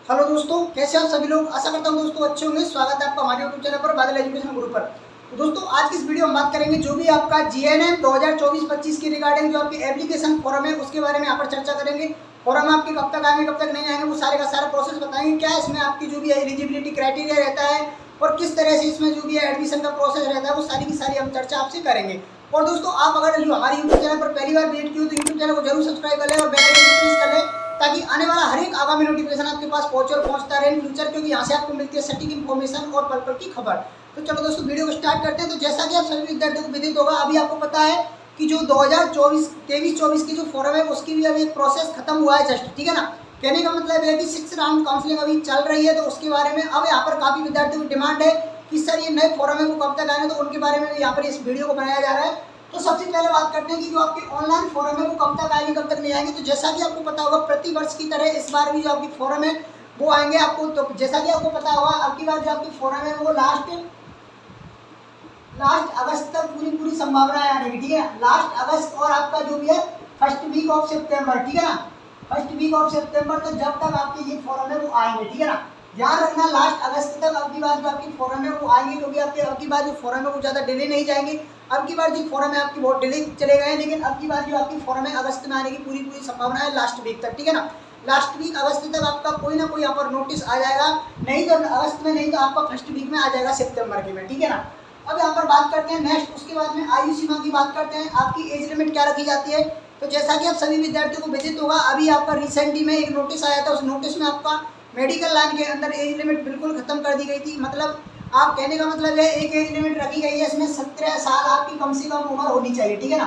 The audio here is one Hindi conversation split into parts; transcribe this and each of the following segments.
हेलो दोस्तों, कैसे आप सभी लोग। आशा करता हूँ दोस्तों अच्छे होंगे। स्वागत है आपका हमारे यूट्यूब चैनल पर बादल एजुकेशन गुरु पर। तो दोस्तों आज की इस वीडियो में बात करेंगे जो भी आपका जीएनएम 2024-25 की रिगार्डिंग जो आपकी एप्लीकेशन फॉर्म है उसके बारे में यहाँ पर चर्चा करेंगे। फॉर्म आपके कब तक आएंगे कब तक नहीं आएंगे वो सारे का सारा प्रोसेस बताएंगे। क्या इसमें आपकी जो भी एलिजिबिलिटी क्राइटेरिया रहता है और किस तरह से इसमें जो भी एडमिशन का प्रोसेस रहता है वो सारी की सारी हम चर्चा आपसे करेंगे। और दोस्तों आप अगर जो हमारे यूट्यूब चैनल पर पहली बार विजिट की हो तो यूट्यूब चैनल को जरूर सब्सक्राइब कर लें और बेल आइकन को प्रेस कर लें ताकि आने वाला हर एक आगामी नोटिफिकेशन आपके पास पहुंचे और पहुंचता रहे इन फ्यूचर, क्योंकि यहाँ से आपको मिलती है सटीक इन्फॉर्मेशन और पल पल की खबर। तो चलो दोस्तों वीडियो को स्टार्ट करते हैं। तो जैसा कि आप सभी विद्यार्थियों को विदित होगा, अभी आपको पता है कि जो 2023-24 की जो फॉर्म है उसकी भी अभी प्रोसेस खत्म हुआ है जस्ट, ठीक है ना। कहने का मतलब है कि 6 राउंड काउंसलिंग अभी चल रही है। तो उसके बारे में अब यहाँ पर काफ़ी विद्यार्थियों की डिमांड है कि सर ये नए फॉर्म है वो कब तक आएंगे, तो उनके बारे में यहाँ पर इस वीडियो को बनाया जा रहा है। तो सबसे पहले बात करते हैं कि जो आपकी ऑनलाइन फॉर्म है वो कब तक आएंगे कब तक नहीं आएंगे। तो जैसा कि आपको पता होगा प्रति वर्ष की तरह इस बार भी जो आपकी फॉर्म है वो आएंगे आपको। तो जैसा कि आपको पता होगा अब की बार जो आपकी फॉर्म है वो लास्ट अगस्त तक पूरी संभावना आने की, ठीक है। लास्ट अगस्त और आपका जो भी है फर्स्ट वीक ऑफ सितंबर, ठीक है ना। फर्स्ट वीक ऑफ सितंबर तो जब तक आपके ये फॉर्म है वो आएंगे, ठीक है ना। ध्यान रखना लास्ट अगस्त तक अब की बार जो आपकी फॉर्म है वो आएंगे, क्योंकि आपके अब की बार जो फॉर्म है वो ज़्यादा डिले नहीं जाएंगे। अब की बार जो फॉर्म है आपकी बहुत डिले चले गए हैं, लेकिन अब की बार जो आपकी फॉर्म है अगस्त में आने की पूरी संभावना है लास्ट वीक तक, ठीक है ना। लास्ट वीक अगस्त तक आपका कोई ना कोई यहाँ पर नोटिस आ जाएगा, नहीं तो अगस्त में, नहीं तो आपका फर्स्ट वीक में आ जाएगा सितंबर के में, ठीक है ना। अब यहाँ पर बात करते हैं नेक्स्ट, उसके बाद में आयु सीमा की बात करते हैं। आपकी एज लिमिट क्या रखी जाती है। तो जैसा कि आप सभी विद्यार्थियों को विदित होगा, अभी आपका रिसेंटली में एक नोटिस आया था। उस नोटिस में आपका मेडिकल लाइन के अंदर एज लिमिट बिल्कुल खत्म कर दी गई थी। मतलब आप कहने का मतलब है एक एज लिमिट रखी गई है, इसमें 17 साल आपकी कम से कम उम्र होनी चाहिए, ठीक है ना।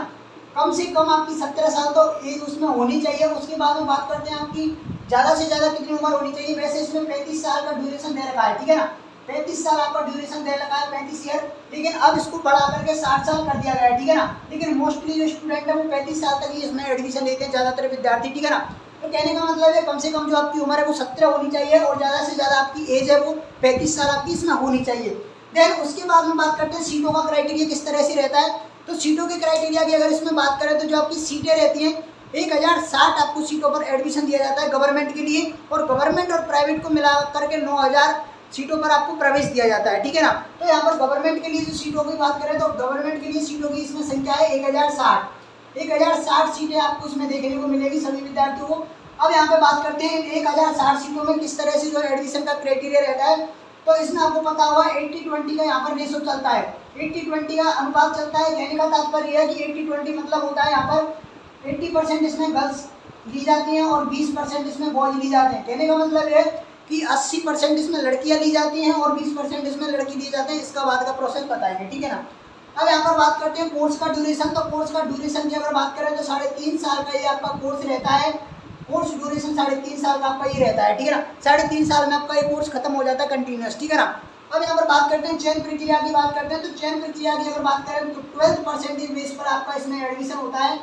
कम से कम आपकी 17 साल तो एज उसमें होनी चाहिए। उसके बाद में बात करते हैं आपकी ज़्यादा से ज़्यादा कितनी उम्र होनी चाहिए। वैसे इसमें 35 साल का ड्यूरेशन दे रखा है, ठीक है ना। 35 साल आपका ड्यूरेशन दे रखा है, 35 ईयर, लेकिन अब इसको बढ़ा करके 60 साल कर दिया गया है, ठीक है ना। लेकिन मोस्टली जो स्टूडेंट है वो 35 साल तक ही इसमें एडमिशन लेते हैं ज़्यादातर विद्यार्थी, ठीक है ना। तो कहने का मतलब है कम से कम जो आपकी उम्र है वो 17 होनी चाहिए और ज़्यादा से ज़्यादा आपकी एज है वो 35 साल आपकी इसमें होनी चाहिए। देन उसके बाद में बात करते हैं सीटों का क्राइटेरिया किस तरह से रहता है। तो सीटों के क्राइटेरिया की अगर इसमें बात करें तो जो आपकी सीटें रहती हैं 1060 आपको सीटों पर एडमिशन दिया जाता है गवर्नमेंट के लिए, और गवर्नमेंट और प्राइवेट को मिला करके 9000 सीटों पर आपको प्रवेश दिया जाता है, ठीक है ना। तो यहाँ पर गवर्नमेंट के लिए जो सीटों की बात करें तो गवर्नमेंट के लिए सीटों की इसमें संख्या है 1060 सीटें आपको इसमें देखने को मिलेगी सभी विद्यार्थियों को। अब यहाँ पे बात करते हैं 1060 सीटों में किस तरह से जो एडमिशन का क्राइटेरिया रहता है। तो इसमें आपको पता होगा 80-20 का यहाँ पर रेशो चलता है, 80-20 का अनुपात चलता है। कहने का तात्पर्य है कि 80-20 मतलब होता है यहाँ पर 80% इसमें गर्ल्स ली जाती हैं और 20% इसमें बॉयज ली जाते हैं। कहने का मतलब है कि 80% इसमें लड़कियाँ ली जाती हैं और 20% इसमें लड़की लिए जाते हैं। इसका बाद का प्रोसेस बताएंगे, ठीक है ना। अब यहाँ पर बात करते हैं कोर्स का ड्यूरेशन। तो कोर्स का ड्यूरेशन की अगर बात करें तो 3.5 साल का ये आपका कोर्स रहता है। कोर्स ड्यूरेशन 3.5 साल का आपका ये रहता है, ठीक है ना। 3.5 साल में आपका ये कोर्स खत्म हो जाता है कंटिन्यूस, ठीक है ना। अब यहाँ पर बात करते हैं चयन प्रक्रिया की बात करते हैं। तो चयन प्रक्रिया की अगर बात करें तो 12th परसेंटेज बेस पर आपका इसमें एडमिशन होता है।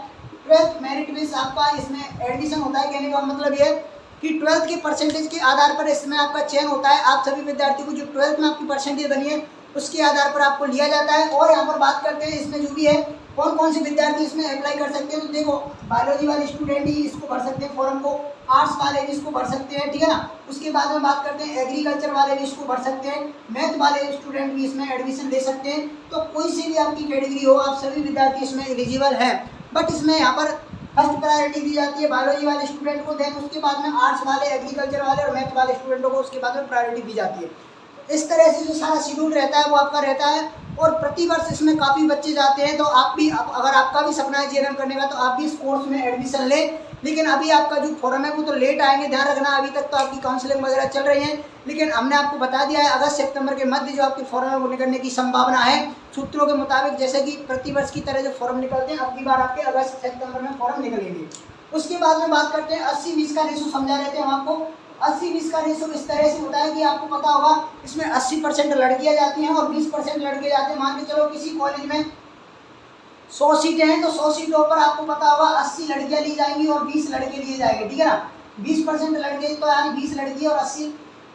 12th मेरिट बेस आपका इसमें एडमिशन होता है। कहने का मतलब ये कि 12th के परसेंटेज के आधार पर इसमें आपका चयन होता है। आप सभी विद्यार्थियों को जो 12th में आपकी परसेंटेज बनी है उसके आधार पर आपको लिया जाता है। और यहाँ पर बात करते हैं इसमें जो भी है कौन कौन से विद्यार्थी इसमें अप्लाई कर सकते हैं। तो देखो बायोलॉजी वाले स्टूडेंट ही इसको भर सकते हैं फॉर्म को, आर्ट्स वाले भी इसको भर सकते हैं, ठीक है ना। उसके बाद में बात करते हैं एग्रीकल्चर वाले भी इसको भर सकते हैं, मैथ वाले स्टूडेंट भी इसमें एडमिशन ले सकते हैं। तो कोई सी भी आपकी कैटेगरी हो आप सभी विद्यार्थी इसमें एलिजिबल हैं। बट इसमें यहाँ पर फर्स्ट प्रायोरिटी दी जाती है बायोलॉजी वाले स्टूडेंट को, देन उसके बाद में आर्ट्स वाले, एग्रीकल्चर वाले और मैथ वाले स्टूडेंटों को उसके बाद में प्रायोरिटी दी जाती है। इस तरह से जो सारा शेड्यूल रहता है वो आपका रहता है। और प्रति वर्ष इसमें काफ़ी बच्चे जाते हैं। तो आप भी अगर आपका भी सपना है जीएनएम करने का तो आप भी इस कोर्स में एडमिशन लें। लेकिन अभी आपका जो फॉर्म है वो तो लेट आएंगे, ध्यान रखना। अभी तक तो आपकी काउंसलिंग वगैरह चल रही है, लेकिन हमने आपको बता दिया है अगस्त सितंबर के मध्य जो आपके फॉर्म है वो निकलने की संभावना है सूत्रों के मुताबिक। जैसे कि प्रति वर्ष की तरह जो फॉर्म निकलते हैं अब की बार आपके अगस्त सितंबर में फॉर्म निकलेंगे। उसके बाद में बात करते हैं 80-20 का रेशो समझा रहे थे हम आपको। 80-20 का रेशो इस तरह से होता है कि आपको पता होगा इसमें 80% लड़कियां जाती हैं और 20% लड़के जाते हैं। मान के चलो किसी कॉलेज में 100 सीटें हैं तो 100 सीटों पर आपको पता होगा 80 लड़कियां ली जाएंगी और 20 लड़के लिए जाएंगे, ठीक है ना। 20% लड़के तो यानी 20 लड़की और 80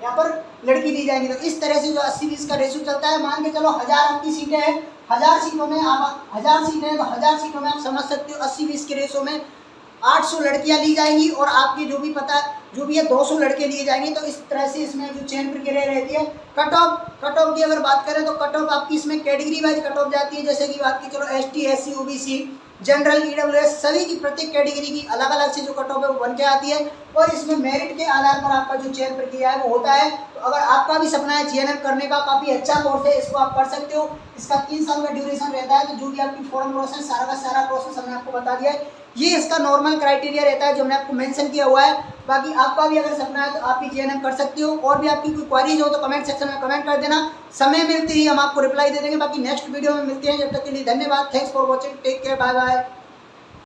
यहाँ पर लड़की ली जाएंगी। तो इस तरह से जो 80-20 का रेशो चलता है। मान के चलो 1000 आपकी सीटें हैं, 1000 सीटों में आप 1000 सीटें हैं तो 1000 सीटों में आप समझ सकते हो 80-20 के रेशो में 800 लड़कियां ली जाएंगी और आपकी जो भी पता जो भी है 200 लड़के लिए जाएंगे। तो इस तरह से इसमें जो चयन प्रक्रिया रहती है। कट ऑफ की अगर बात करें तो कट ऑफ आपकी इसमें कैटेगरी वाइज कट ऑफ जाती है, जैसे कि बात की चलो ST SC OBC general EWS सभी की प्रत्येक कैटेगरी की अलग अलग से जो कट ऑफ है वो बन के आती है, और इसमें मेरिट के आधार पर आपका जो चयन प्रक्रिया है वो होता है। तो अगर आपका भी सपना है GNM करने का, काफ़ी अच्छा कोर्स है, इसको आप कर सकते हो। इसका 3 साल का ड्यूरेशन रहता है। तो जो भी आपकी फॉर्म प्रोसेस सारा का सारा प्रोसेस हमने आपको बता दिया है। ये इसका नॉर्मल क्राइटेरिया रहता है जो हमने आपको मेंशन किया हुआ है। बाकी आपका भी अगर सपना है तो आप भी GNM कर सकते हो। और भी आपकी कोई क्वारीज हो तो कमेंट सेक्शन में कमेंट कर देना, समय मिलते ही हम आपको रिप्लाई दे देंगे। बाकी नेक्स्ट वीडियो में मिलते हैं, जब तक के लिए धन्यवाद। Thanks for watching, take care, bye bye.